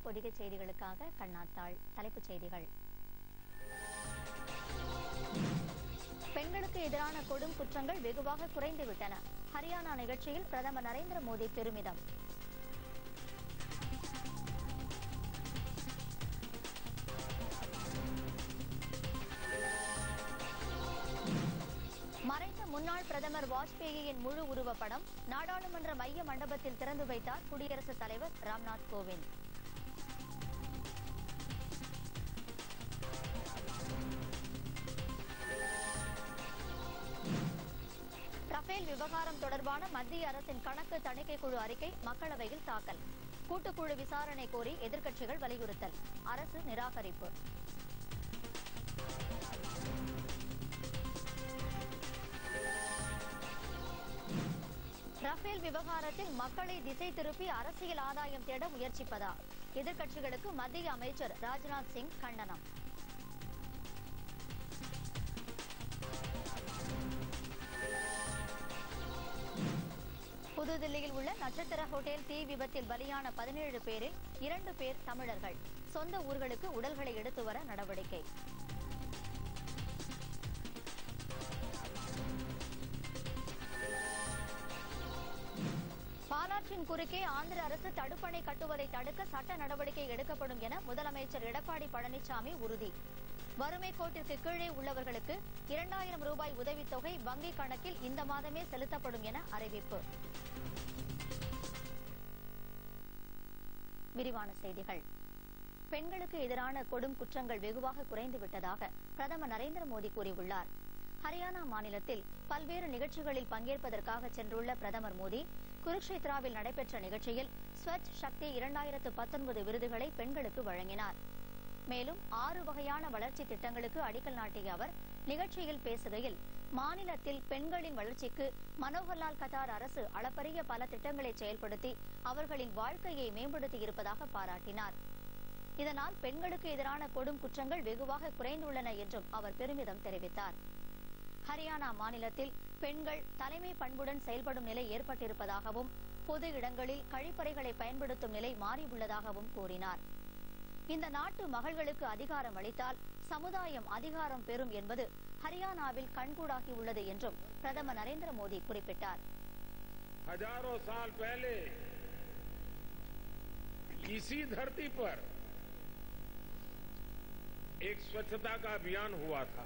பொதிகை செய்திகளுக்காக கண்ணாத்தாள். தலைப்புச் செய்திகள். பெண்களுக்கு எதிரான கொடும் குற்றங்கள் வெகுவாக குறைந்துவிட்டன. ஹரியானா நிகழ்ச்சியில் பிரதமர் நரேந்திர மோடி பெருமிதம். மறைந்த முன்னாள் பிரதமர் வாஜ்பேயியின் முழு உருவப்படம் நாடாளுமன்ற மைய மண்டபத்தில் திறந்து வைத்தார் குடியரசுத் தலைவர் ராம்நாத் கோவிந்த். ரஃபேல் விவகாரம் தொடர்பான மத்திய அரசின் கணக்கு தணிக்கை குழு அறிக்கை மக்களவையில் தாக்கல். கூட்டுக்குழு விசாரணை கோரி எதிர்க்கட்சிகள் வலியுறுத்தல். அரசு நிராகரிப்பு. ரஃபேல் விவகாரத்தில் மக்களை திசை திருப்பி அரசியல் ஆதாயம் தேட முயற்சிப்பதா? எதிர்க்கட்சிகளுக்கு மத்திய அமைச்சர் ராஜ்நாத் சிங் கண்டனம். புதுதில்லியில் உள்ள நட்சத்திர ஹோட்டல் தீ விபத்தில் பலியான 17 பேரில் 2 பேர் தமிழர்கள். சொந்த ஊர்களுக்கு உடல்களை எடுத்து வர நடவடிக்கை. பாலாற்றின் குறுக்கே ஆந்திர அரசு தடுப்பணை கட்டுவதை தடுக்க சட்ட நடவடிக்கை எடுக்கப்படும் என முதலமைச்சர் எடப்பாடி பழனிசாமி உறுதி. வறுமை கோட்டிற்கு கீழே உள்ளவர்களுக்கு 2000 ரூபாய் உதவித்தொகை வங்கிக் கணக்கில் இந்த மாதமே செலுத்தப்படும் என அறிவிப்பு. விரிவான செய்திகள். பெண்களுக்கு எதிரான கொடும் குற்றங்கள் வெகுவாக குறைந்துவிட்டதாக பிரதமர் நரேந்திர மோடி கூறியுள்ளார். ஹரியானா மாநிலத்தில் பல்வேறு நிகழ்ச்சிகளில் பங்கேற்பதற்காக சென்றுள்ள பிரதமர் மோடி குருக்ஷேத்ராவில் நடைபெற்ற நிகழ்ச்சியில் ஸ்வச் சக்தி 2019 விருதுகளை பெண்களுக்கு வழங்கினார். மேலும் 6 வகையான வளர்ச்சி திட்டங்களுக்கு அடிக்கல் நாட்டிய அவர் நிகழ்ச்சியில் பேசுகையில் மாநிலத்தில் பெண்களின் வளர்ச்சிக்கு மனோகர்லால் கட்டார் அரசு அளப்பரிய பல திட்டங்களை செயல்படுத்தி அவர்களின் வாழ்க்கையை மேம்படுத்தியிருப்பதாக பாராட்டினார். இதனால் பெண்களுக்கு எதிரான கொடும் குற்றங்கள் வெகுவாக குறைந்துள்ளன என்றும் அவர் பெருமிதம் தெரிவித்தார். ஹரியானா மாநிலத்தில் பெண்கள் தலைமை பண்புடன் செயல்படும் நிலை ஏற்பட்டிருப்பதாகவும் பொது இடங்களில் கழிப்பறைகளை பயன்படுத்தும் நிலை மாறியுள்ளதாகவும் கூறினார். இந்த நாட்டு மகள்களுக்கு அதிகாரம் அளித்தால் சமுதாயம் அதிகாரம் பெறும் என்பது ஹரியானாவில் கண்கூடாகியுள்ளது என்றும் பிரதமர் நரேந்திர மோடி குறிப்பிட்டார். हजारों साल पहले इसी धरती पर एक स्वच्छता का अभियान हुआ था.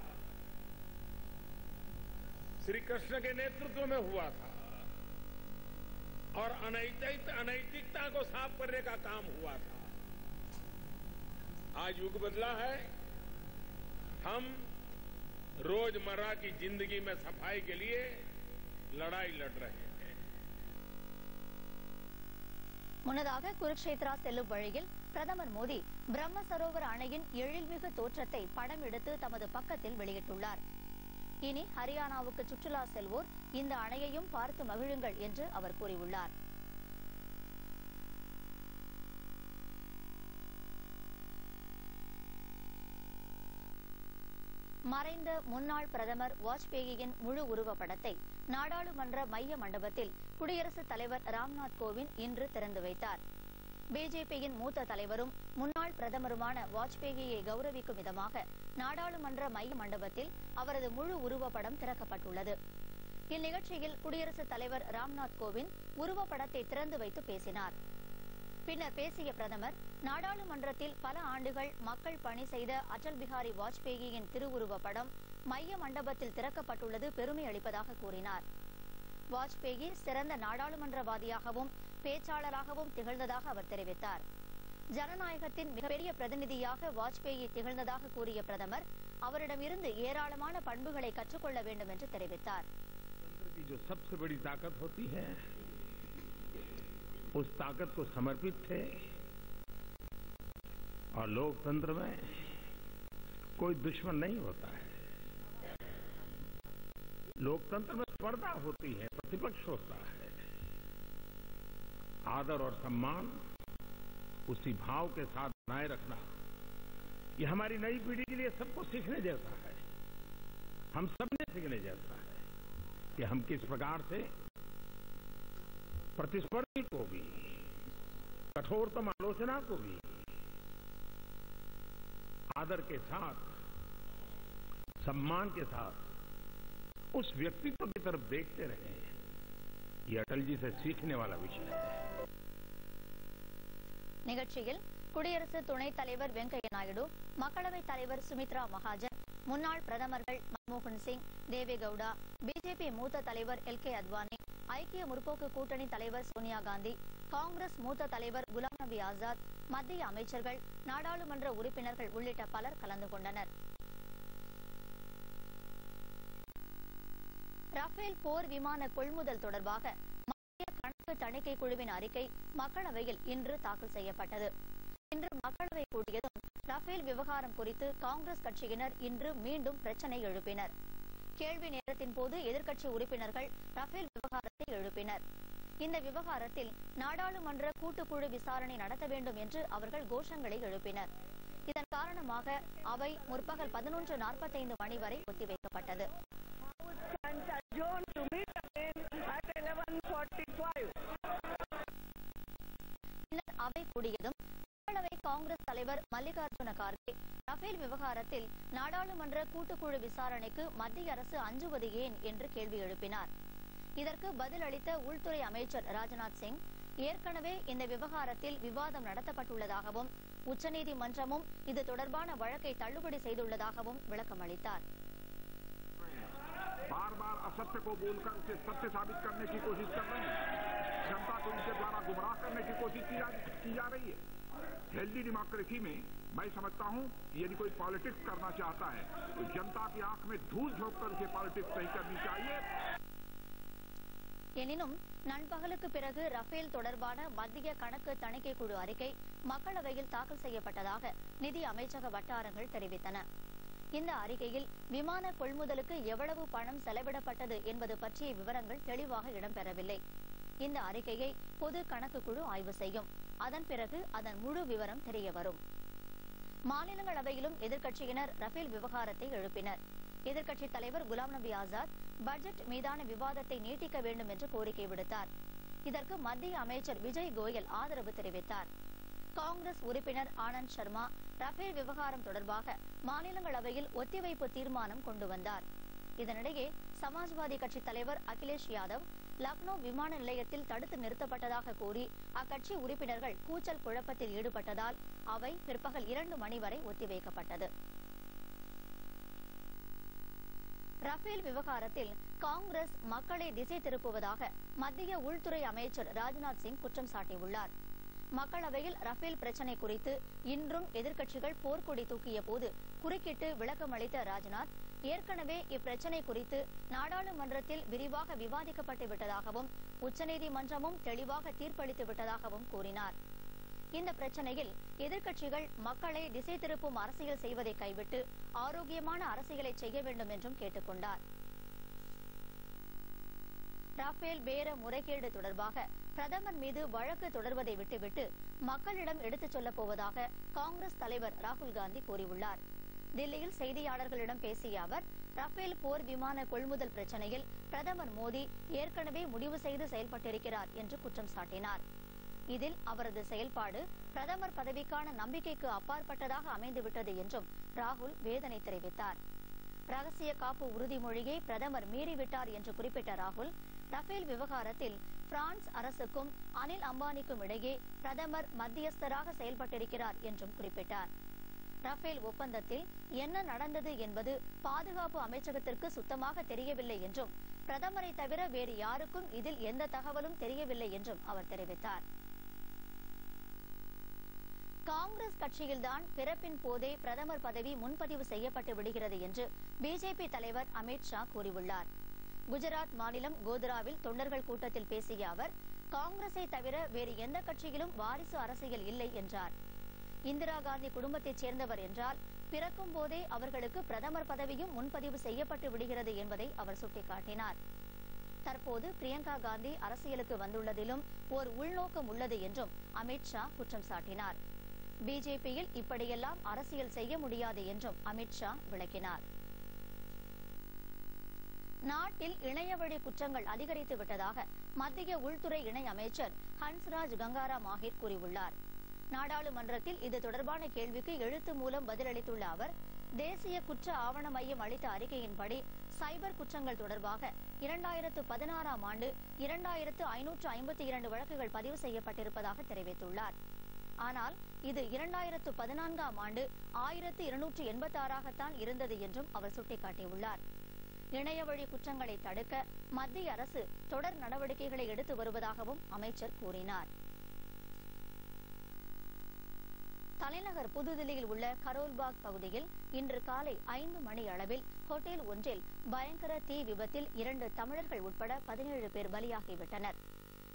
श्री कृष्ण के नेतृत्व में हुआ था और अनैतिकता को साफ करने का काम हुआ था. आज युग बदला है. हम रोजमर्रा की जिंदगी में सफाई के लिए लड़ाई लड़ रहे हैं. முன்னதாக குருக்ஷேத்ரா செல்லும் வழியில் பிரதமர் மோடி பிரம்ம சரோவர் அணையின் எழில்மிகு தோற்றத்தை படம் எடுத்து தமது பக்கத்தில் வெளியிட்டுள்ளார். இனி ஹரியானாவுக்கு சுற்றுலா செல்வோர் இந்த அணையையும் பார்த்து மகிழுங்கள் என்று அவர் கூறியுள்ளார். மறைந்த முன்னாள் பிரதமர் வாஜ்பேயியின் முழு உருவப்படத்தை நாடாளுமன்ற மைய மண்டபத்தில் குடியரசுத் தலைவர் ராம்நாத் கோவிந்த் இன்று திறந்து வைத்தார். பிஜேபியின் மூத்த தலைவரும் முன்னாள் பிரதமருமான வாஜ்பேயியை கௌரவிக்கும் விதமாக நாடாளுமன்ற மைய மண்டபத்தில் அவரது முழு உருவப்படம் திறக்கப்பட்டுள்ளது. இந்நிகழ்ச்சியில் குடியரசுத் தலைவர் ராம்நாத் கோவிந்த் உருவப்படத்தை திறந்து வைத்து பேசினார். பின்னர் பேசிய பிரதமர் நாடாளுமன்றத்தில் பல ஆண்டுகள் மக்கள் பணி செய்த அடல் பிஹாரி வாஜ்பேயியின் திருவுருவப்படம் மைய மண்டபத்தில் திறக்கப்பட்டுள்ளது பெருமை அளிப்பதாக கூறினார். வாஜ்பேயி சிறந்த நாடாளுமன்றவாதியாகவும் பேச்சாளராகவும் திகழ்ந்ததாக அவர் தெரிவித்தார். ஜனநாயகத்தின் மிகப்பெரிய பிரதிநிதியாக வாஜ்பேயி திகழ்ந்ததாக கூறிய பிரதமர் அவரிடமிருந்து ஏராளமான பண்புகளை கற்றுக்கொள்ள வேண்டும் என்று தெரிவித்தார். जो सबसे बड़ी ताकत होती है उस ताकत को समर्पित थे और लोकतंत्र में कोई दुश्मन नहीं होता है. लोकतंत्र में स्पर्धा होती है, प्रतिपक्ष होता है. आदर और सम्मान उसी भाव के साथ बनाए रखना ये हमारी नई पीढ़ी के लिए सबको सीखने जैसा है. हम सबने सीखने जैसा है कि हम किस प्रकार से प्रतिस्पर्धी को भी, कठोरतम आलोचना को भी आदर के साथ, सम्मान के साथ उस व्यक्तित्व की तरफ देखते रहे, ये अटल जी से सीखने वाला विषय है. நிகழ்ச்சியில் குடியரசு துணைத் தலைவர் வெங்கையா நாயுடு, மக்களவைத் தலைவர் சுமித்ரா மகாஜன், முன்னாள் பிரதமர்கள் மன்மோகன் சிங், தேவேகவுடா, பிஜேபி மூத்த தலைவர் எல்.கே. அத்வானி, ஐக்கிய முற்போக்கு கூட்டணி தலைவர் சோனியா காந்தி, காங்கிரஸ் மூத்த தலைவர் குலாம் நபி ஆசாத், மத்திய அமைச்சர்கள், நாடாளுமன்ற உறுப்பினர்கள் உள்ளிட்ட பலர் கலந்து கொண்டனர். ரஃபேல் போர் விமான கொள்முதல் தொடர்பாக மத்திய கணக்கு தணிக்கை குழுவின் அறிக்கை மக்களவையில் இன்று தாக்கல் செய்யப்பட்டது. இன்று மக்களவை கூடியதும் ரஃபேல் விவகாரம் குறித்து காங்கிரஸ் கட்சியினர் இன்று மீண்டும் பிரச்சினை எழுப்பினர். கேள்வி நேரத்தின் போது எதிர்க்கட்சி உறுப்பினர்கள் ரஃபேல் விவகாரத்தை எழுப்பினர். இந்த விவகாரத்தில் நாடாளுமன்ற கூட்டுக்குழு விசாரணை நடத்த வேண்டும் என்று அவர்கள் கோஷங்களை எழுப்பினர். இதன் காரணமாக அவை முற்பகல் 11:45 மணி வரை ஒத்திவைக்கப்பட்டது. பின்னர் அவை கூடியதும் மக்களவை காங்கிரஸ் தலைவர் மல்லிகார்ஜுன கார்கே ரஃபேல் விவகாரத்தில் நாடாளுமன்ற கூட்டுக்குழு விசாரணைக்கு மத்திய அரசு அஞ்சுவது ஏன் என்று கேள்வி எழுப்பினார். இதற்கு பதில் அளித்த உள்துறை அமைச்சர் ராஜ்நாத் சிங், ஏற்கனவே இந்த விவகாரத்தில் விவாதம் நடத்தப்பட்டுள்ளதாகவும் உச்சநீதிமன்றமும் இது தொடர்பான வழக்கை தள்ளுபடி செய்துள்ளதாகவும் விளக்கம் अलितार. बार बार असत्य को बोलकर उसे सत्य साबित करने की कोशिश कर रहे हैं. जनता को उनके द्वारा गुमराह करने की कोशिश की जा रही है. हेल्दी डेमोक्रेसी में मैं समझता हूं कि यदि कोई पॉलिटिक्स करना चाहता है तो जनता की आंख में धूल झोंककर उसे पॉलिटिक्स नहीं करनी चाहिए. எனினும் நண்பகலுக்கு பிறகு ரஃபேல் தொடர்பான மத்திய கணக்கு தணிக்கை குழு அறிக்கை மக்களவையில் தாக்கல் செய்யப்பட்டதாக நிதி அமைச்சக வட்டாரங்கள் தெரிவித்தன. இந்த அறிக்கையில் விமான கொள்முதலுக்கு எவ்வளவு பணம் செலவிடப்பட்டது என்பது பற்றிய விவரங்கள் தெளிவாக இடம்பெறவில்லை. இந்த அறிக்கையை பொது கணக்கு குழு ஆய்வு செய்யும். அதன் பிறகு அதன் முழு விவரம் தெரியவரும். மாநிலங்களவையிலும் எதிர்க்கட்சியினர் ரஃபேல் விவகாரத்தை எழுப்பினர். எதிர்க்கட்சித் தலைவர் குலாம் நபி ஆசாத் பட்ஜெட் மீதான விவாதத்தை நீட்டிக்க வேண்டும் என்று கோரிக்கை விடுத்தார். இதற்கு மத்திய அமைச்சர் விஜய் கோயல் ஆதரவு தெரிவித்தார். காங்கிரஸ் உறுப்பினர் ஆனந்த் சர்மா ரஃபேல் விவகாரம் தொடர்பாக மாநிலங்களவையில் ஒத்திவைப்பு தீர்மானம் கொண்டு வந்தார். இதனிடையே சமாஜ்வாதி கட்சி தலைவர் அகிலேஷ் யாதவ் லக்னோ விமான நிலையத்தில் தடுத்து நிறுத்தப்பட்டதாக கூறி அக்கட்சி உறுப்பினர்கள் கூச்சல் குழப்பத்தில் ஈடுபட்டதால் அவை பிற்பகல் 2 மணி வரை ஒத்திவைக்கப்பட்டது. ரஃபேல் விவகாரத்தில் காங்கிரஸ் மக்களை திசை திருப்புவதாக மத்திய உள்துறை அமைச்சர் ராஜ்நாத் சிங் குற்றம் சாட்டியுள்ளார். மக்களவையில் ரஃபேல் பிரச்சினை குறித்து இன்றும் எதிர்க்கட்சிகள் போர்க்கொடி தூக்கிய போது குறுக்கிட்டு விளக்கம் அளித்த ராஜ்நாத், ஏற்கனவே இப்பிரச்சினை குறித்து நாடாளுமன்றத்தில் விரிவாக விவாதிக்கப்பட்டு விட்டதாகவும் உச்சநீதிமன்றமும் தெளிவாக தீர்ப்பளித்து விட்டதாகவும் கூறினார். இந்த பிரச்சனையில் எதிர்க்கட்சிகள் மக்களை திசை திருப்பும் அரசியல் செய்வதை கைவிட்டு ஆரோக்கியமான அரசியலை செய்ய வேண்டும் என்றும் கேட்டுக் கொண்டார். ரஃபேல் பேர முறைகேடு தொடர்பாக பிரதமர் மீது வழக்கு தொடர்வதை விட்டுவிட்டு மக்களிடம் எடுத்துச் சொல்லப் போவதாக காங்கிரஸ் தலைவர் ராகுல் காந்தி கூறியுள்ளார். தில்லியில் செய்தியாளர்களிடம் பேசிய அவர், ரஃபேல் போர் விமான கொள்முதல் பிரச்சனையில் பிரதமர் மோடி ஏற்கனவே முடிவு செய்து செயல்பட்டிருக்கிறார் என்று குற்றம் சாட்டினார். இதில் அவரது செயல்பாடு பிரதமர் பதவிக்கான நம்பிக்கைக்கு அப்பாற்பட்டதாக அமைந்துவிட்டது என்றும் ராகுல் வேதனை தெரிவித்தார். ரகசிய காப்பு உறுதிமொழியை பிரதமர் மீறிவிட்டார் என்று குறிப்பிட்ட ராகுல், ரஃபேல் விவகாரத்தில் பிரான்ஸ் அரசுக்கும் அனில் அம்பானிக்கும் இடையே பிரதமர் மத்தியஸ்தராக செயல்பட்டிருக்கிறார் என்றும் குறிப்பிட்டார். ரஃபேல் ஒப்பந்தத்தில் என்ன நடந்தது என்பது பாதுகாப்பு அமைச்சகத்திற்கு சுத்தமாக தெரியவில்லை என்றும் பிரதமரை தவிர வேறு யாருக்கும் இதில் எந்த தகவலும் தெரியவில்லை என்றும் அவர் தெரிவித்தார். காங்கிரஸ் கட்சியில்தான் பிறப்பின் போதே பிரதமர் பதவி முன்பதிவு செய்யப்பட்டு விடுகிறது என்று பிஜேபி தலைவர் அமித் ஷா கூறியுள்ளார். குஜராத் மாநிலம் கோத்ராவில் தொண்டர்கள் கூட்டத்தில் பேசிய அவர், காங்கிரஸை தவிர வேறு எந்த கட்சியிலும் வாரிசு அரசியல் இல்லை என்றார். இந்திரா காந்தி குடும்பத்தைச் சேர்ந்தவர் என்றால் பிறக்கும் போதே அவர்களுக்கு பிரதமர் பதவியும் முன்பதிவு செய்யப்பட்டு விடுகிறது என்பதை அவர் சுட்டிக்காட்டினார். தற்போது பிரியங்கா காந்தி அரசியலுக்கு வந்துள்ளதிலும் ஓர் உள்நோக்கம் உள்ளது என்றும் அமித் ஷா குற்றம் சாட்டினார். பிஜேபியில் இப்படியெல்லாம் அரசியல் செய்ய முடியாது என்றும் அமித் ஷா விளக்கினார். நாட்டில் இணையவழி குற்றங்கள் அதிகரித்து விட்டதாக மத்திய உள்துறை இணை அமைச்சர் ஹன்ஸ்ராஜ் கங்காரா மாஹிர் கூறியுள்ளார். நாடாளுமன்றத்தில் இது தொடர்பான கேள்விக்கு எழுத்து மூலம் பதிலளித்துள்ள அவர், தேசிய குற்ற ஆவண மையம் அளித்த அறிக்கையின்படி சைபர் குற்றங்கள் தொடர்பாக 2016ஆம் ஆண்டு 2552 வழக்குகள் பதிவு செய்யப்பட்டிருப்பதாக தெரிவித்துள்ளார். ஆனால் இது 2014ஆம் ஆண்டு 1286ஆகத்தான் இருந்தது என்றும் அவர் சுட்டிக்காட்டியுள்ளார். இணையவழி குற்றங்களை தடுக்க மத்திய அரசு தொடர் நடவடிக்கைகளை எடுத்து வருவதாகவும் அமைச்சர் கூறினார். தலைநகர் புதுதில்லியில் உள்ள கரோல்பாக் பகுதியில் இன்று காலை 5 மணி அளவில் ஹோட்டல் ஒன்றில் பயங்கர தீ விபத்தில் 2 தமிழர்கள் உட்பட 17 பேர் பலியாகிவிட்டனர்.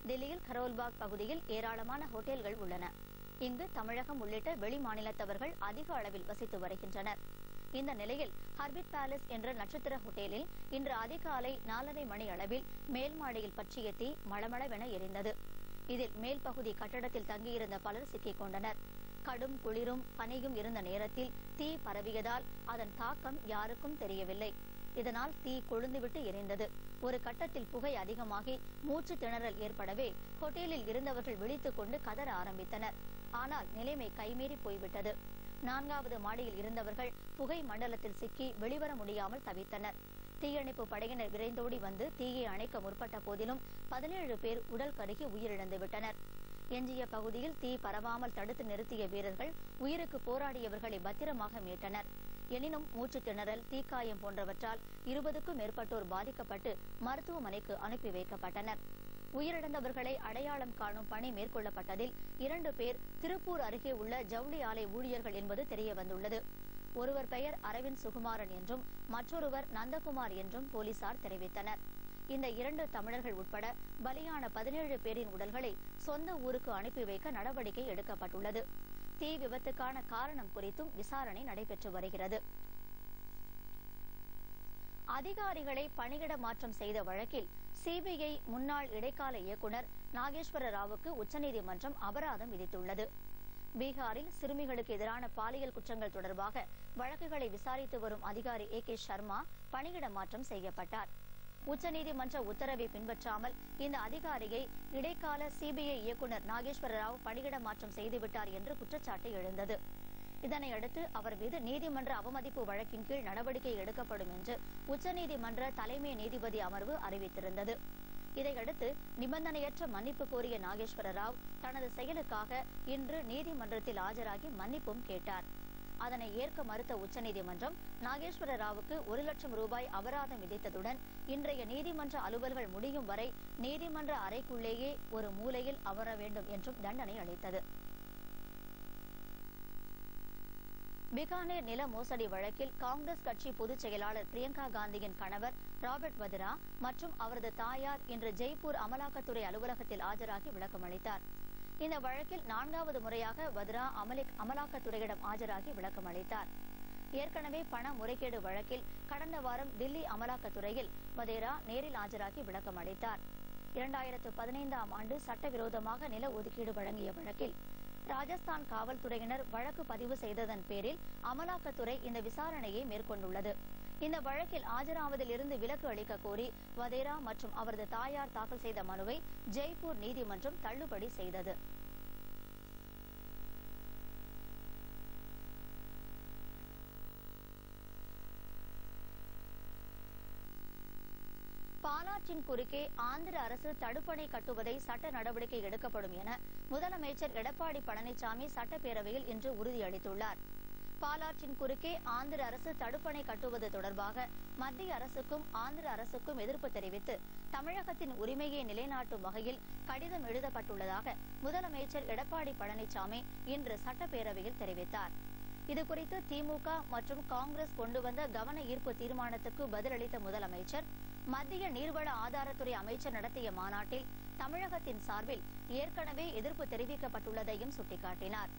தில்லியில் கரோல்பாக் பகுதியில் ஏராளமான ஹோட்டல்கள் உள்ளன. இங்கு தமிழகம் உள்ளிட்ட வெளி மாநிலத்தவர்கள் அதிக அளவில் வசித்து வருகின்றனர். இந்த நிலையில் ஹர்பிட் பேலஸ் என்ற நட்சத்திர ஹோட்டலில் இன்று அதிகாலை 4:30 மணி அளவில் மேல் மாடியில் பற்றிய தீ மளமளவென எரிந்தது. இதில் மேல் பகுதி கட்டடத்தில் தங்கியிருந்த பலர் சிக்கிக் கொண்டனர். கடும் குளிரும் பனியும் இருந்த நேரத்தில் தீ பரவியதால் அதன் தாக்கம் யாருக்கும் தெரியவில்லை. இதனால் தீ கொழுந்துவிட்டு எரிந்தது. ஒரு கட்டத்தில் புகை அதிகமாகி மூச்சு திணறல் ஏற்படவே ஹோட்டலில் இருந்தவர்கள் விழித்துக் கொண்டு கதற ஆரம்பித்தனர். ஆனால் நிலைமை கைமீறி போய்விட்டது. 4வது மாடியில் இருந்தவர்கள் புகை மண்டலத்தில் சிக்கி வெளிவர முடியாமல் தவித்தனர். தீயணைப்பு படையினர் விரைந்தோடி வந்து தீயை அணைக்க முற்பட்ட போதிலும் 17 பேர் உடல் கருகி உயிரிழந்து விட்டனர். எஞ்சிய பகுதியில் தீ பரவாமல் தடுத்து நிறுத்திய வீரர்கள் உயிருக்கு போராடியவர்களை பத்திரமாக மீட்டனர். எனினும் மூச்சு திணறல், தீக்காயம் போன்றவற்றால் 20க்கும் மேற்பட்டோர் பாதிக்கப்பட்டு மருத்துவமனைக்கு அனுப்பி வைக்கப்பட்டனர். உயிரிழந்தவர்களை அடையாளம் காணும் பணி மேற்கொள்ளப்பட்டதில் 2 பேர் திருப்பூர் அருகே உள்ள ஜவுளி ஆலை ஊழியர்கள் என்பது தெரியவந்துள்ளது. ஒருவர் பெயர் அரவிந்த் சுகுமாரன் என்றும் மற்றொருவர் நந்தகுமார் என்றும் போலீசார் தெரிவித்தனர். இந்த 2 தமிழர்கள் உட்பட பலியான 17 பேரின் உடல்களை சொந்த ஊருக்கு அனுப்பி வைக்க நடவடிக்கை எடுக்கப்பட்டுள்ளது. தீ விபத்துக்கான காரணம் குறித்தும் விசாரணை நடைபெற்று வருகிறது. அதிகாரிகளை பணியிட மாற்றம் செய்த வழக்கில் சிபிஐ முன்னாள் இடைக்கால இயக்குநர் நாகேஸ்வர ராவுக்கு உச்சநீதிமன்றம் அபராதம் விதித்துள்ளது. பீகாரில் சிறுமிகளுக்கு எதிரான பாலியல் குற்றங்கள் தொடர்பாக வழக்குகளை விசாரித்து வரும் அதிகாரி A.K. சர்மா பணியிட மாற்றம் செய்யப்பட்டார். உச்சநீதிமன்ற உத்தரவை பின்பற்றாமல் இந்த அதிகாரியை இடைக்கால சிபிஐ இயக்குநர் நாகேஸ்வர ராவ் பணியிட மாற்றம் செய்துவிட்டார் என்று குற்றச்சாட்டு எழுந்தது. இதனையடுத்து அவர் மீது நீதிமன்ற அவமதிப்பு வழக்கின் கீழ் நடவடிக்கை எடுக்கப்படும் என்று உச்சநீதிமன்ற தலைமை நீதிபதி அமர்வு அறிவித்திருந்தது. இதையடுத்து நிபந்தனையற்ற மன்னிப்பு கோரிய நாகேஸ்வர ராவ் தனது செயலுக்காக இன்று நீதிமன்றத்தில் ஆஜராகி மன்னிப்பும் கேட்டார். அதனை ஏற்க மறுத்த உச்சநீதிமன்றம் நாகேஸ்வர ராவுக்கு 1 லட்சம் ரூபாய் அபராதம் விதித்ததுடன் இன்றைய நீதிமன்ற அலுவல்கள் முடியும் வரை நீதிமன்ற அறைக்குள்ளேயே ஒரு மூலையில் அமர வேண்டும் என்றும் தண்டனை அளித்தது. பிகானேர் நில மோசடி வழக்கில் காங்கிரஸ் கட்சி பொதுச் செயலாளர் பிரியங்கா காந்தியின் கணவர் ராபர்ட் வத்ரா மற்றும் அவரது தாயார் இன்று ஜெய்ப்பூர் அமலாக்கத்துறை அலுவலகத்தில் ஆஜராகி விளக்கம் அளித்தார். இந்த வழக்கில் 4வது முறையாக வத்ரா அமலாக்கத்துறையிடம் ஆஜராகி விளக்கம் அளித்தார். ஏற்கனவே பண முறைகேடு வழக்கில் கடந்த வாரம் தில்லி அமலாக்கத்துறையில் வதேரா நேரில் ஆஜராகி விளக்கம் அளித்தார். 2015ஆம் ஆண்டு சட்டவிரோதமாக நில ஒதுக்கீடு வழங்கிய வழக்கில் ராஜஸ்தான் காவல்துறையினர் வழக்கு பதிவு செய்ததன் பேரில் அமலாக்கத்துறை இந்த விசாரணையை மேற்கொண்டுள்ளது. இந்த வழக்கில் ஆஜராவதில் இருந்து விலக்கு அளிக்க கோரி வதேரா மற்றும் அவரது தாயார் தாக்கல் செய்த மனுவை ஜெய்ப்பூர் நீதிமன்றம் தள்ளுபடி செய்தது. பாலாற்றின் குறுக்கே ஆந்திர அரசு தடுப்பணை கட்டுவதை சட்ட நடவடிக்கை எடுக்கப்படும் என முதலமைச்சர் எடப்பாடி பழனிசாமி சட்டப்பேரவையில் இன்று உறுதியளித்துள்ளார். பாலாற்றின் குறுக்கே ஆந்திர அரசு தடுப்பணை கட்டுவது தொடர்பாக மத்திய அரசுக்கும் ஆந்திர அரசுக்கும் எதிர்ப்பு தெரிவித்து தமிழகத்தின் உரிமையை நிலைநாட்டும் வகையில் கடிதம் எழுதப்பட்டுள்ளதாக முதலமைச்சர் எடப்பாடி பழனிசாமி இன்று சட்டப்பேரவையில் தெரிவித்தார். இதுகுறித்து திமுக மற்றும் காங்கிரஸ் கொண்டு வந்த கவன ஈர்ப்பு தீர்மானத்துக்கு பதிலளித்த முதலமைச்சர் மத்திய நீர்வள ஆதாரத்துறை அமைச்சர் நடத்திய மாநாட்டில் தமிழகத்தின் சார்பில் ஏற்கனவே எதிர்ப்பு தெரிவிக்கப்பட்டுள்ளதையும் சுட்டிக்காட்டினார்.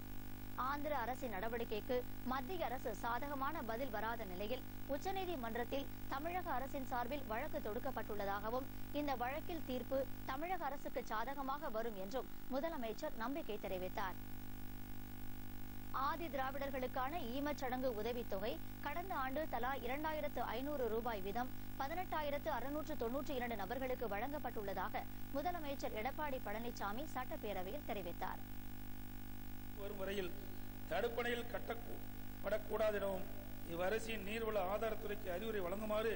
ஆந்திர அரசின் நடவடிக்கைக்கு மத்திய அரசு சாதகமான பதில் வராத நிலையில் உச்சநீதிமன்றத்தில் தமிழக அரசின் சார்பில் வழக்கு தொடுக்கப்பட்டுள்ளதாகவும் இந்த வழக்கில் தீர்ப்பு தமிழக அரசுக்கு சாதகமாக வரும் என்றும் முதலமைச்சர் நம்பிக்கை தெரிவித்தார். ஆதி திராவிடர்களுக்கான ஈமச்சடங்கு உதவித்தொகை கடந்த ஆண்டு தலா 2500 ரூபாய் வீதம் 18,692 நபர்களுக்கு வழங்கப்பட்டுள்ளதாக முதலமைச்சர் எடப்பாடி பழனிசாமி சட்டப்பேரவையில் தெரிவித்தார். வரும் வரையில் தடுப்பணையில் கட்டப்படக்கூடாது எனவும் இவ்வரசின் நீர்வள ஆதாரத்துறைக்கு அறிவுரை வழங்குமாறு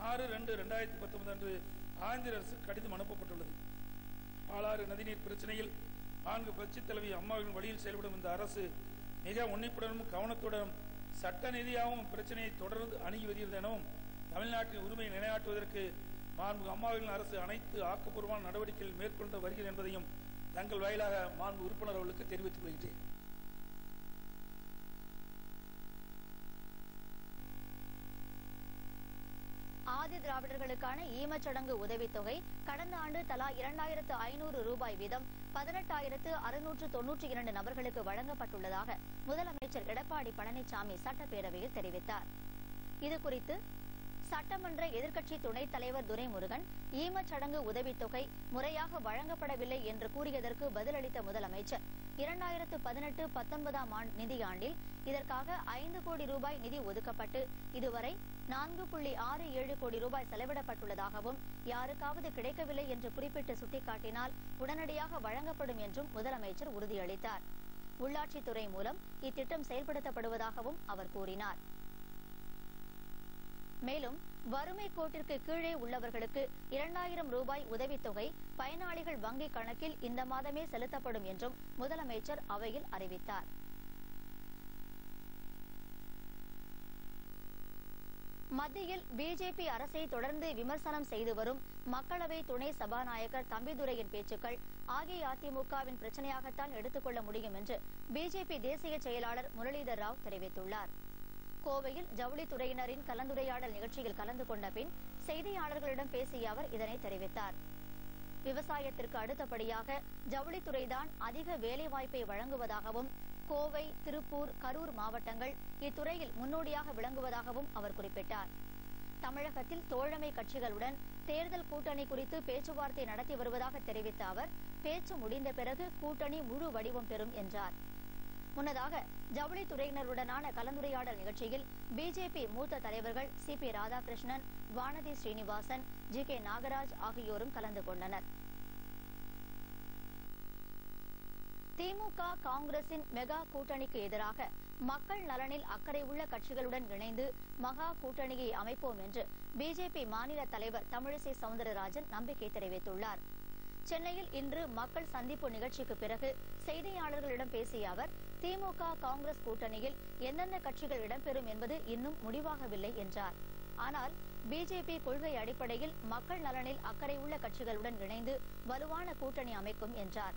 6/2/2019 அன்று ஆந்திர அரசு கடிதம் அனுப்பப்பட்டுள்ளது. பாலாறு நதிநீர் பிரச்சனையில் 4 புரட்சி தலைவி அம்மாவின் வழியில் செயல்படும் இந்த அரசு மிக உன்னிப்புடனும் கவனத்துடனும் சட்ட ரீதியாகவும் பிரச்சனையை தொடர்ந்து அணுகி வருகிறது எனவும் தமிழ்நாட்டின் உரிமையை நிலைநாட்டுவதற்கு மாண்பு அம்மாவின் அரசு அனைத்து ஆக்கப்பூர்வமான நடவடிக்கைகள் மேற்கொண்டு வருகிறது என்பதையும் தங்கள் வாயிலாக மாண்பு உறுப்பினர் அவர்களுக்கு தெரிவித்துக் கொள்கிறேன். ஆதி திராவிடர்களுக்கான ஈமச்சடங்கு உதவித்தொகை கடந்த ஆண்டு தலா 2500 ரூபாய் வீதம் 18,692 நபர்களுக்கு வழங்கப்பட்டுள்ளதாக முதலமைச்சர் எடப்பாடி பழனிசாமி சட்டப்பேரவையில் தெரிவித்தார். இதுகுறித்து சட்டமன்ற எதிர்க்கட்சி துணைத் தலைவர் துரைமுருகன் ஈமச்சடங்கு உதவித்தொகை முறையாக வழங்கப்படவில்லை என்று கூறியதற்கு பதிலளித்த முதலமைச்சர் 2018-19 நிதியாண்டில் இதற்காக 5 கோடி ரூபாய் நிதி ஒதுக்கப்பட்டு இதுவரை 4.67 கோடி ரூபாய் செலவிடப்பட்டுள்ளதாகவும் யாருக்காவது கிடைக்கவில்லை என்று குறிப்பிட்டு சுட்டிக்காட்டினால் உடனடியாக வழங்கப்படும் என்றும் முதலமைச்சர் உறுதியளித்தார். உள்ளாட்சித்துறை மூலம் இத்திட்டம் செயல்படுத்தப்படுவதாகவும் அவர் கூறினார். மேலும் வறுமை கோட்டிற்கு கீழே உள்ளவர்களுக்கு 2000 ரூபாய் உதவித்தொகை பயனாளிகள் வங்கிக் கணக்கில் இந்த மாதமே செலுத்தப்படும் என்றும் முதலமைச்சர் அவையில் அறிவித்தார். மத்தியில் பிஜேபி அரசை தொடர்ந்து விமர்சனம் செய்து வரும் மக்களவை துணை சபாநாயகர் தம்பிதுரையின் பேச்சுக்கள் அஇஅதிமுகவின் பிரச்சனையாகத்தான் எடுத்துக்கொள்ள முடியும் என்று பிஜேபி தேசிய செயலாளர் முரளிதர் ராவ் தெரிவித்துள்ளார். கோவையில் ஜவுளித்துறையினரின் கலந்துரையாடல் நிகழ்ச்சியில் கலந்து கொண்ட பின் செய்தியாளர்களிடம் பேசிய அவர் இதனை தெரிவித்தார். விவசாயத்திற்கு அடுத்தபடியாக ஜவுளித்துறைதான் அதிக வேலைவாய்ப்பை வழங்குவதாகவும் கோவை, திருப்பூர், கரூர் மாவட்டங்கள் இத்துறையில் முன்னோடியாக விளங்குவதாகவும் அவர் குறிப்பிட்டார். தமிழகத்தில் தோழமை கட்சிகளுடன் தேர்தல் கூட்டணி குறித்து பேச்சுவார்த்தை நடத்தி வருவதாக தெரிவித்த அவர் பேச்சு முடிந்த பிறகு கூட்டணி முழு வடிவம் பெறும் என்றார். முன்னதாக ஜவுளித்துறையினருடனான கலந்துரையாடல் நிகழ்ச்சியில் பிஜேபி மூத்த தலைவர்கள் சி.பி. ராதாகிருஷ்ணன், வானதி ஸ்ரீனிவாசன், ஜி.கே. நாகராஜ் ஆகியோரும் கலந்து கொண்டனர். திமுக, காங்கிரசின் மெகா கூட்டணிக்கு எதிராக மக்கள் நலனில் அக்கறை உள்ள கட்சிகளுடன் இணைந்து மகா கூட்டணியை அமைப்போம் என்று பிஜேபி மாநில தலைவர் தமிழிசை சவுந்தரராஜன் நம்பிக்கை தெரிவித்துள்ளார். சென்னையில் இன்று மக்கள் சந்திப்பு நிகழ்ச்சிக்கு பிறகு செய்தியாளர்களிடம் பேசிய அவர் திமுக, காங்கிரஸ் கூட்டணியில் எந்தெந்த கட்சிகள் இடம்பெறும் என்பது இன்னும் முடிவாகவில்லை என்றார். ஆனால் பிஜேபி கொள்கை அடிப்படையில் மக்கள் நலனில் அக்கறை உள்ள கட்சிகளுடன் இணைந்து வலுவான கூட்டணி அமைக்கும் என்றார்.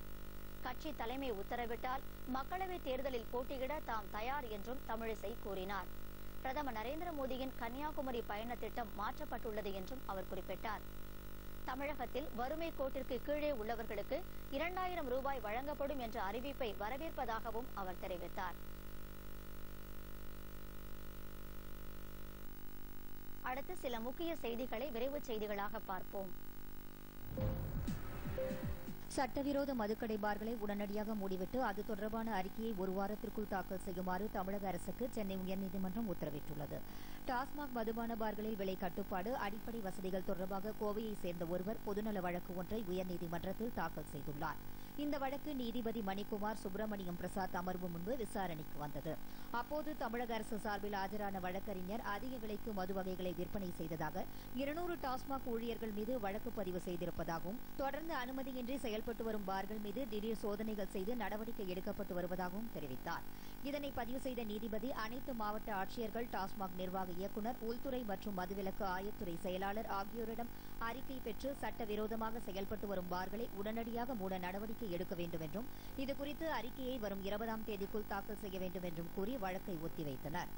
கட்சி தலைமை உத்தரவிட்டால் மக்களவைத் தேர்தலில் போட்டியிட தாம் தயார் என்றும் தமிழிசை கூறினார். பிரதமர் நரேந்திர மோடியின் கன்னியாகுமரி பயண திட்டம் மாற்றப்பட்டுள்ளது என்றும் அவர் குறிப்பிட்டார். தமிழகத்தில் வறுமை கோட்டிற்கு கீழே உள்ளவர்களுக்கு 2000 ரூபாய் வழங்கப்படும் என்ற அறிவிப்பை வரவேற்பதாகவும் அவர் தெரிவித்தார். அடுத்து சில முக்கிய செய்திகளை விரைவுச் செய்திகளாக பார்ப்போம். சட்டவிரோத மதுக்கடை பார்களை உடனடியாக மூடிவிட்டு அது தொடர்பான அறிக்கையை ஒரு வாரத்திற்குள் தாக்கல் செய்யுமாறு தமிழக அரசுக்கு சென்னை உயர்நீதிமன்றம் உத்தரவிட்டுள்ளது. டாஸ்மாக் மதுபான பார்களில் விலை கட்டுப்பாடு, அடிப்படை வசதிகள் தொடர்பாக கோவையைச் சேர்ந்த ஒருவர் பொதுநல வழக்கு ஒன்றை உயர்நீதிமன்றத்தில் தாக்கல் செய்துள்ளார். இந்த வழக்கு நீதிபதி மணிக்குமார் சுப்பிரமணியம் பிரசாத் அமர்வு முன்பு விசாரணைக்கு வந்தது. அப்போது தமிழக அரசு சார்பில் ஆஜரான வழக்கறிஞர் அதிக விலைக்கு மது வகைகளை விற்பனை செய்ததாக 200 டாஸ்மாக் ஊழியர்கள் மீது வழக்கு பதிவு செய்திருப்பதாகவும் தொடர்ந்து அனுமதியின்றி செயல்பட்டு வரும் பார்கள் மீது திடீர் சோதனைகள் செய்து நடவடிக்கை எடுக்கப்பட்டு வருவதாகவும் தெரிவித்தார். இதனை பதிவு செய்த நீதிபதி அனைத்து மாவட்ட ஆட்சியர்கள், டாஸ்மாக் நிர்வாக இயக்குநர், உள்துறை மற்றும் மதுவிலக்கு ஆயத்துறை செயலாளர் ஆகியோரிடம் அறிக்கை பெற்று சட்டவிரோதமாக செயல்பட்டு வரும் பார்களை உடனடியாக மூட நடவடிக்கை எடுக்க வேண்டும் என்றும் இதுகுறித்து அறிக்கையை வரும் 20ஆம் தேதிக்குள் தாக்கல் செய்ய வேண்டும் என்றும் கூறி வழக்கை ஒத்திவைத்தனர்.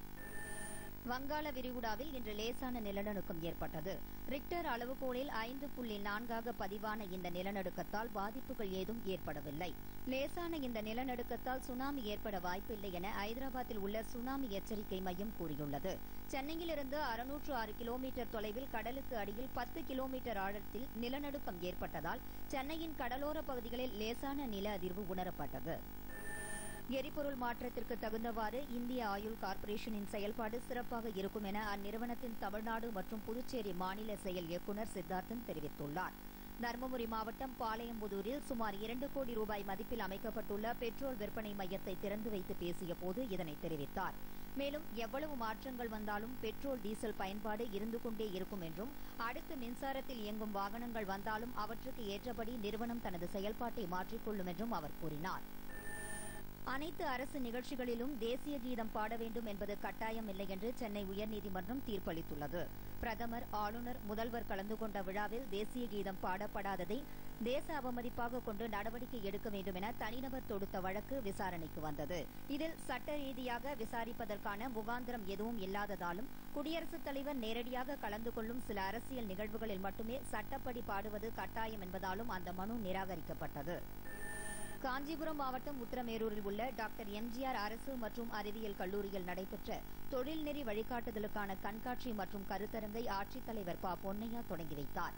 வங்காள விரிகுடாவில் இன்று லேசான நிலநடுக்கம் ஏற்பட்டது. ரிக்டர் அளவுகோலில் 5.4 பதிவான இந்த நிலநடுக்கத்தால் பாதிப்புகள் ஏதும் ஏற்படவில்லை. லேசான இந்த நிலநடுக்கத்தால் சுனாமி ஏற்பட வாய்ப்பில்லை என ஐதராபாத்தில் உள்ள சுனாமி எச்சரிக்கை மையம் கூறியுள்ளது. சென்னையிலிருந்து 606 கிலோமீட்டர் தொலைவில் கடலுக்கு அடியில் 10 கிலோமீட்டர் ஆழத்தில் நிலநடுக்கம் ஏற்பட்டதால் சென்னையின் கடலோர பகுதிகளில் லேசான நில அதிர்வு உணரப்பட்டது. எரிபொருள் மாற்றத்திற்கு தகுந்தவாறு இந்திய ஆயுள் கார்ப்பரேஷனின் செயல்பாடு சிறப்பாக இருக்கும் என அந்நிறுவனத்தின் தமிழ்நாடு மற்றும் புதுச்சேரி மாநில செயல் இயக்குநர் சித்தார்த்தன் தெரிவித்துள்ளார். தர்மபுரி மாவட்டம் பாளையம்புதூரில் சுமார் 2 கோடி ரூபாய் மதிப்பில் அமைக்கப்பட்டுள்ள பெட்ரோல் விற்பனை மையத்தை திறந்து வைத்து பேசிய போது இதனை தெரிவித்தார். மேலும் எவ்வளவு மாற்றங்கள் வந்தாலும் பெட்ரோல் டீசல் பயன்பாடு இருந்து கொண்டே இருக்கும் என்றும் அடுத்து மின்சாரத்தில் இயங்கும் வாகனங்கள் வந்தாலும் அவற்றுக்கு ஏற்றபடி நிறுவனம் தனது செயல்பாட்டை மாற்றிக்கொள்ளும் என்றும் அவர் கூறினார். அனைத்து அரசு நிகழ்ச்சிகளிலும் தேசிய கீதம் பாட வேண்டும் என்பது கட்டாயமில்லை என்று சென்னை உயர்நீதிமன்றம் தீர்ப்பளித்துள்ளது. பிரதமர், ஆளுநர், முதல்வர் கலந்து கொண்ட விழாவில் தேசிய கீதம் பாடப்படாததை தேச அவமதிப்பாக கொண்டு நடவடிக்கை எடுக்க வேண்டும் என தனிநபர் தொடுத்த வழக்கு விசாரணைக்கு வந்தது. இதில் சட்ட ரீதியாக விசாரிப்பதற்கான முகாந்திரம் எதுவும் இல்லாததாலும் குடியரசுத் தலைவர் நேரடியாக கலந்து கொள்ளும் சில அரசியல் நிகழ்வுகளில் மட்டுமே சட்டப்படி பாடுவது கட்டாயம் என்பதாலும் அந்த மனு நிராகரிக்கப்பட்டது. காஞ்சிபுரம் மாவட்டம் உத்திரமேரூரில் உள்ள டாக்டர் எம்ஜிஆர் அரசு மற்றும் அறிவியல் கல்லூரியில் நடைபெற்ற தொழில்நெறி வழிகாட்டுதலுக்கான கண்காட்சி மற்றும் கருத்தரங்கை ஆட்சித்தலைவர் ப. பொன்னையா தொடங்கி வைத்தார்.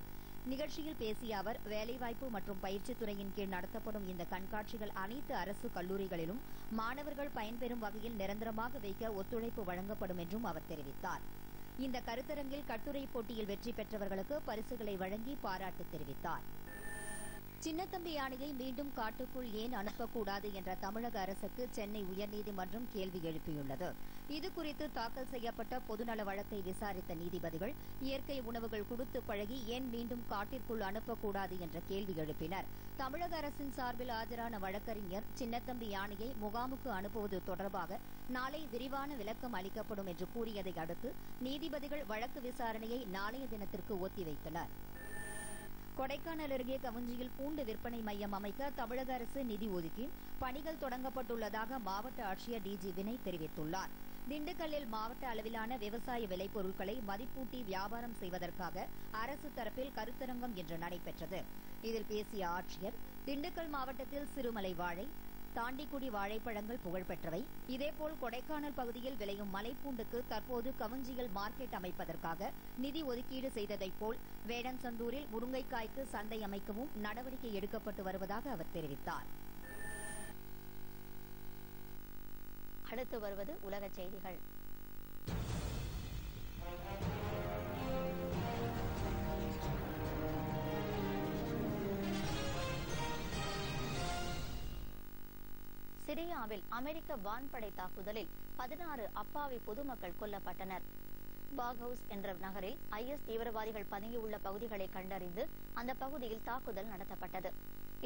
நிகழ்ச்சியில் பேசிய அவர், வேலைவாய்ப்பு மற்றும் பயிற்சித் துறையின் கீழ் நடத்தப்படும் இந்த கண்காட்சிகள் அனைத்து அரசு கல்லூரிகளிலும் மாணவர்கள் பயன்பெறும் வகையில் நிரந்தரமாக வைக்க ஒத்துழைப்பு வழங்கப்படும் என்றும் அவர் தெரிவித்தார். இந்த கருத்தரங்கில் கட்டுரை போட்டியில் வெற்றி பெற்றவர்களுக்கு பரிசுகளை வழங்கி பாராட்டு தெரிவித்தார். சின்னத்தம்பி யானையை மீண்டும் காட்டுக்குள் ஏன் அனுப்பக்கூடாது என்ற தமிழக அரசுக்கு சென்னை உயர்நீதிமன்றம் கேள்வி எழுப்பியுள்ளது. இதுகுறித்து தாக்கல் செய்யப்பட்ட பொதுநல வழக்கை விசாரித்த நீதிபதிகள், இயற்கை உணவுகள் கொடுத்து பழகி ஏன் மீண்டும் காட்டிற்குள் அனுப்பக்கூடாது என்ற கேள்வி எழுப்பினர். தமிழக அரசின் சார்பில் ஆஜரான வழக்கறிஞர், சின்னத்தம்பி யானையை முகாமுக்கு அனுப்புவது தொடர்பாக நாளை விரிவான விளக்கம் அளிக்கப்படும் என்று கூறியதை அடுத்து நீதிபதிகள் வழக்கு விசாரணையை நாளைய தினத்திற்கு ஒத்திவைத்தனர். கொடைக்கானல் அருகே கவுஞ்சியில் பூண்டு விற்பனை மையம் அமைக்க தமிழக அரசு நிதி ஒதுக்கி பணிகள் தொடங்கப்பட்டுள்ளதாக மாவட்ட ஆட்சியர் டி. ஜி. வினய் தெரிவித்துள்ளார். திண்டுக்கல்லில் மாவட்ட அளவிலான விவசாய விளைபொருட்களை மதிப்பூட்டி வியாபாரம் செய்வதற்காக அரசு தரப்பில் கருத்தரங்கம் இன்று நடைபெற்றது. இதில் பேசிய ஆட்சியர், திண்டுக்கல் மாவட்டத்தில் சிறுமலை வாழை, தாண்டிக்குடி வாழைப்பழங்கள் புகழ்பெற்றவை. இதேபோல் கொடைக்கானல் பகுதியில் விளையும் மலைப்பூண்டுக்கு தற்போது கவுஞ்சியில் மார்க்கெட் அமைப்பதற்காக நிதி ஒதுக்கீடு செய்ததைப் போல் வேடன்சந்தூரில் முருங்கைக்காய்க்கு சந்தை அமைக்கவும் நடவடிக்கை எடுக்கப்பட்டு வருவதாக அவர் தெரிவித்தார். அடுத்து வருவது உலக செய்திகள். சிரியாவில் அமெரிக்க வான்படை தாக்குதலில் 16 அப்பாவி பொதுமக்கள் கொல்லப்பட்டனர். பாகவுஸ் என்ற நகரில் IS தீவிரவாதிகள் பதுங்கியுள்ள பகுதிகளை கண்டறிந்து அந்த பகுதியில் தாக்குதல் நடத்தப்பட்டது.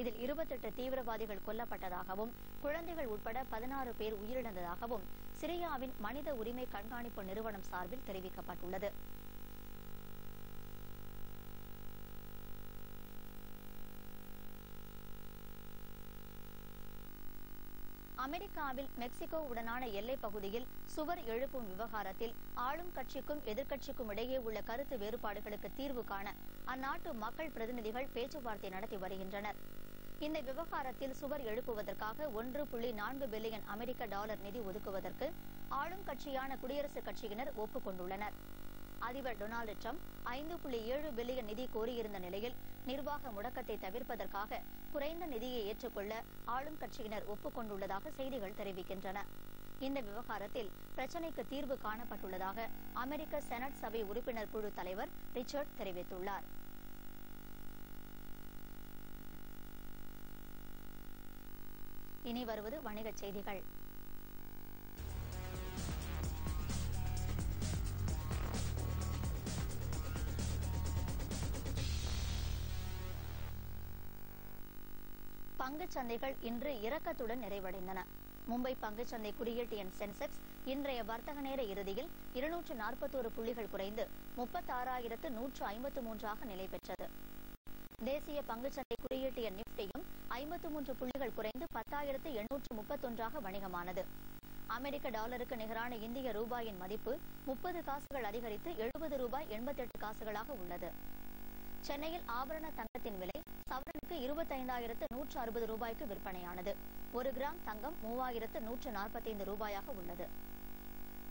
இதில் 28 தீவிரவாதிகள் கொல்லப்பட்டதாகவும் குழந்தைகள் உட்பட 16 பேர் உயிரிழந்ததாகவும் சிரியாவின் மனித உரிமை கண்காணிப்பு நிறுவனம் சார்பில் தெரிவிக்கப்பட்டுள்ளது. அமெரிக்காவில் மெக்சிகோவுடனான எல்லைப் பகுதியில் சுவர் எழுப்பும் விவகாரத்தில் ஆளும் கட்சிக்கும் எதிர்க்கட்சிக்கும் இடையே உள்ள கருத்து வேறுபாடுகளுக்கு தீர்வு காண அந்நாட்டு மக்கள் பிரதிநிதிகள் பேச்சுவார்த்தை நடத்தி வருகின்றனர். இந்த விவகாரத்தில் சுவர் எழுப்புவதற்காக 1.4 பில்லியன் அமெரிக்க டாலர் நிதி ஒதுக்குவதற்கு ஆளும் கட்சியான குடியரசுக் கட்சியினர் ஒப்புக்கொண்டுள்ளனர். அதிபர் டொனால்டு டிரம்ப் 5.7 பில்லியன் நிதி கோரியிருந்த நிலையில் நிர்வாக முடக்கத்தை தவிர்ப்பதற்காக குறைந்த நிதியை ஏற்றுக்கொள்ள ஆளும் கட்சியினர் ஒப்புக்கொண்டுள்ளதாக செய்திகள் தெரிவிக்கின்றன. இந்த விவகாரத்தில் பிரச்சினைக்கு தீர்வு காணப்பட்டுள்ளதாக அமெரிக்க செனட் சபை உறுப்பினர் குழு தலைவர் ரிச்சர்ட் தெரிவித்துள்ளார். இனி வருவது வணிகச் செய்திகள். பங்குச் சந்தைகள் இன்று இறக்கத்துடன் நிறைவடைந்தன. மும்பை பங்குச்சந்தை குறியீட்டு எண் சென்செக்ஸ் இன்றைய வர்த்தக நேர இறுதியில் 241 புள்ளிகள் குறைந்து 36,153 நிலை பெற்றது. தேசிய பங்குச்சந்தை குறியீட்டு எண் நிப்டியும் 53 புள்ளிகள் குறைந்து 10,831 வணிகமானது. அமெரிக்க டாலருக்கு நிகரான இந்திய ரூபாயின் மதிப்பு 30 காசுகள் அதிகரித்து 70 ரூபாய் 88 காசுகளாக உள்ளது. சென்னையில் ஆபரண தங்கத்தின் விலை சவரனுக்கு 25,160 ரூபாய்க்கு விற்பனையானது. 1 கிராம் தங்கம் 3,145 ரூபாயாக உள்ளது.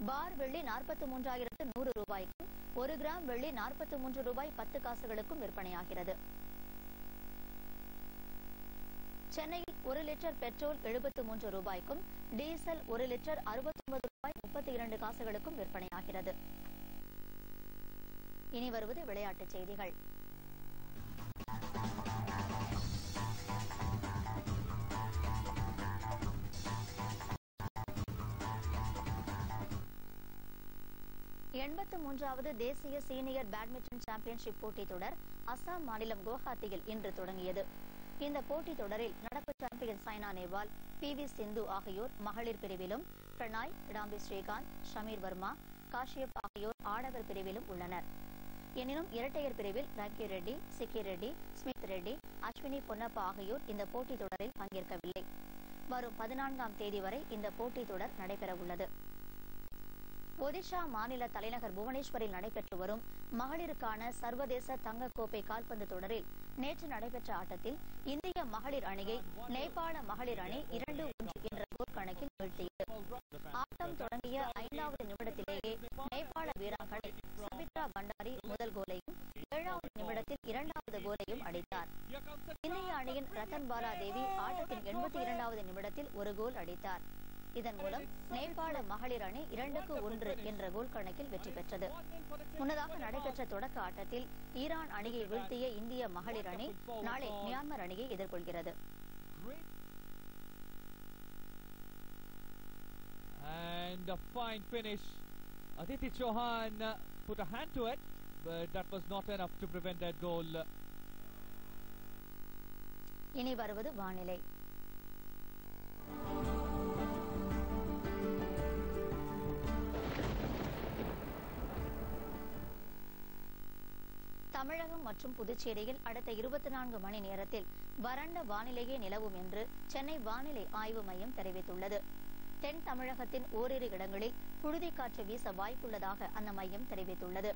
பார் வெள்ளி 43,100 ரூபாய்க்கும் 1 கிராம் வெள்ளி 43 ரூபாய் 10 காசுகளுக்கும் விற்பனையாகிறது. சென்னையில் 1 லிட்டர் பெட்ரோல் 73 ரூபாய்க்கும் டீசல் 1 லிட்டர் 69 ரூபாய் 32 காசுகளுக்கும் விற்பனையாகிறது. இனி வருவது விளையாட்டுச் செய்திகள். 83வது தேசிய சீனியர் பேட்மிண்டன் சாம்பியன்ஷிப் போட்டித் தொடர் அசாம் மாநிலம் குவஹாத்தியில் இன்று தொடங்கியது. இந்த போட்டித் தொடரில் நடப்பு சாம்பியன் சாய்னா நேவால், PV சிந்து ஆகியோர் மகளிர் பிரிவிலும், பிரணாய், கிடாம்பி ஸ்ரீகாந்த், ஷமீர் வர்மா, காஷ்யப் ஆகியோர் ஆடவர் பிரிவிலும் உள்ளனர். எனினும் இரட்டையர் பிரிவில் ரங்கி ரெட்டி, சிக்கி ரெட்டி, ஸ்மித் ரெட்டி, அஸ்வினி பொன்னப்பா ஆகியோர் இந்த போட்டித் தொடரில் பங்கேற்கவில்லை. வரும் 14ஆம் தேதி வரை இந்த போட்டித் தொடர் நடைபெறவுள்ளது. ஒடிஷா மாநில தலைநகர் புவனேஸ்வரில் நடைபெற்று வரும் மகளிருக்கான சர்வதேச தங்கக்கோப்பை கால்பந்து தொடரில் நேற்று நடைபெற்ற ஆட்டத்தில் இந்திய மகளிர் அணியை நேபாள மகளிர் அணி 2-1 என்ற கோல் கணக்கில் வீழ்த்தியது. ஆட்டம் தொடங்கிய 5வது நிமிடத்திலேயே நேபாள வீராங்கனை சபித்ரா பண்டாரி முதல் கோலையும் 7வது நிமிடத்தில் 2வது கோலையும் அடித்தார். இந்திய அணியின் ரத்தன் பாலா தேவி ஆட்டத்தின் 82வது நிமிடத்தில் ஒரு கோல் அடித்தார். இதன் மூலம் நேபாள மகளிர் அணி 2-1 என்ற கோல் கணக்கில் வெற்றி பெற்றது. முன்னதாக நடைபெற்ற தொடக்க ஆட்டத்தில் ஈரான் அணியை வீழ்த்திய இந்திய மகளிர் அணி நாளை மியான்மர் அணியை எதிர்கொள்கிறது. And a fine finish. Aditi Chauhan put a hand to it, but that was not enough to prevent that goal. இனி வருவது வானிலை. தமிழகம் மற்றும் புதுச்சேரியில் அடுத்த 24 மணி நேரத்தில் வறண்ட வானிலையே நிலவும் என்று சென்னை வானிலை ஆய்வு மையம் தெரிவித்துள்ளது. தென் தமிழகத்தின் ஓரிரு இடங்களில் புழுதிக்காற்று வீச வாய்ப்புள்ளதாக அந்த மையம் தெரிவித்துள்ளது.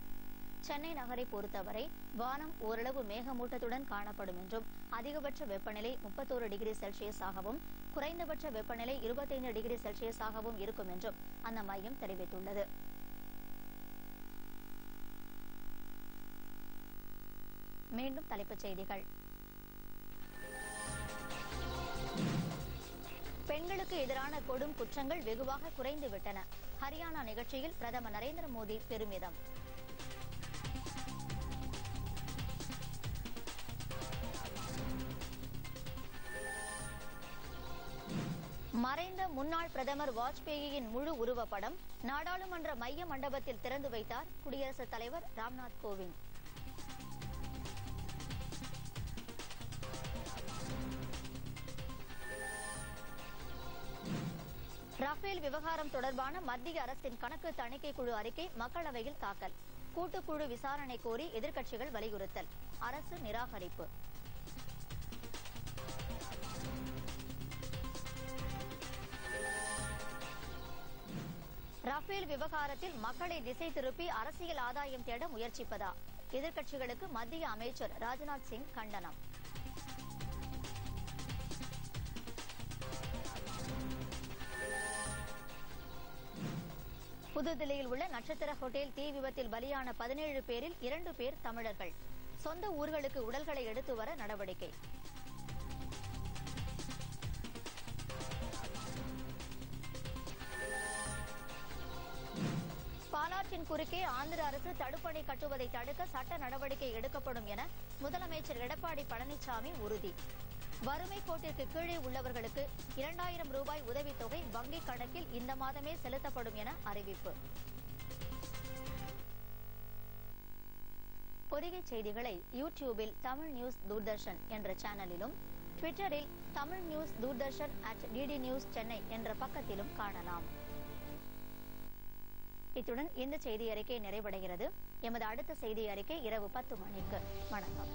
சென்னை நகரை பொறுத்தவரை வானம் ஓரளவு மேகமூட்டத்துடன் காணப்படும் என்றும் அதிகபட்ச வெப்பநிலை 31 டிகிரி செல்சியஸாகவும் குறைந்தபட்ச வெப்பநிலை 25 டிகிரி செல்சியஸாகவும் இருக்கும் என்றும் அந்த மையம் தெரிவித்துள்ளது. மீண்டும் தலைப்புச் செய்திகள். பெண்களுக்கு எதிரான கொடும் குற்றங்கள் வெகுவாக குறைந்துவிட்டன. ஹரியானா நிகழ்ச்சியில் பிரதமர் நரேந்திர மோடி பெருமிதம். மறைந்த முன்னாள் பிரதமர் வாஜ்பேயியின் முழு உருவப்படம் நாடாளுமன்ற மைய மண்டபத்தில் திறந்து வைத்தார் குடியரசுத் தலைவர் ராம்நாத் கோவிந்த். ரஃபேல் விவகாரம் தொடர்பான மத்திய அரசின் கணக்கு தணிக்கை குழு அறிக்கை மக்களவையில் தாக்கல். கூட்டுக்குழு விசாரணை கோரி எதிர்க்கட்சிகள் வலியுறுத்தல். அரசு நிராகரிப்பு. ரஃபேல் விவகாரத்தில் மக்களை திசை திருப்பி அரசியல் ஆதாயம் தேட முயற்சிப்பதா? எதிர்க்கட்சிகளுக்கு மத்திய அமைச்சர் ராஜ்நாத் சிங் கண்டனம். புதுதில்லியில் உள்ள நட்சத்திர ஹோட்டல் தீ விபத்தில் பலியான 17 பேரில் 2 பேர் தமிழர்கள். சொந்த ஊர்களுக்கு உடல்களை எடுத்து வர நடவடிக்கை. பாலாற்றின் குறுக்கே ஆந்திர அரசு தடுப்பணை கட்டுவதை தடுக்க சட்ட நடவடிக்கை எடுக்கப்படும் என முதலமைச்சர் எடப்பாடி பழனிசாமி உறுதி. வறுமை கோட்டிற்கு கீழே உள்ளவர்களுக்கு 2000 ரூபாய் உதவித்தொகை வங்கிக் கணக்கில் இந்த மாதமே செலுத்தப்படும் என அறிவிப்பு. பொதிகை செய்திகளை யூடியூபில் தமிழ் நியூஸ் தூர்தர்ஷன் என்ற சேனலிலும், ட்விட்டரில் Tamil news Doordarshan @DD News Chennai என்ற பக்கத்திலும் காணலாம். இத்துடன் இந்த செய்தி அறிக்கை நிறைவடைகிறது. எமது அடுத்த செய்தி அறிக்கை இரவு 10 மணிக்கு. வணக்கம்.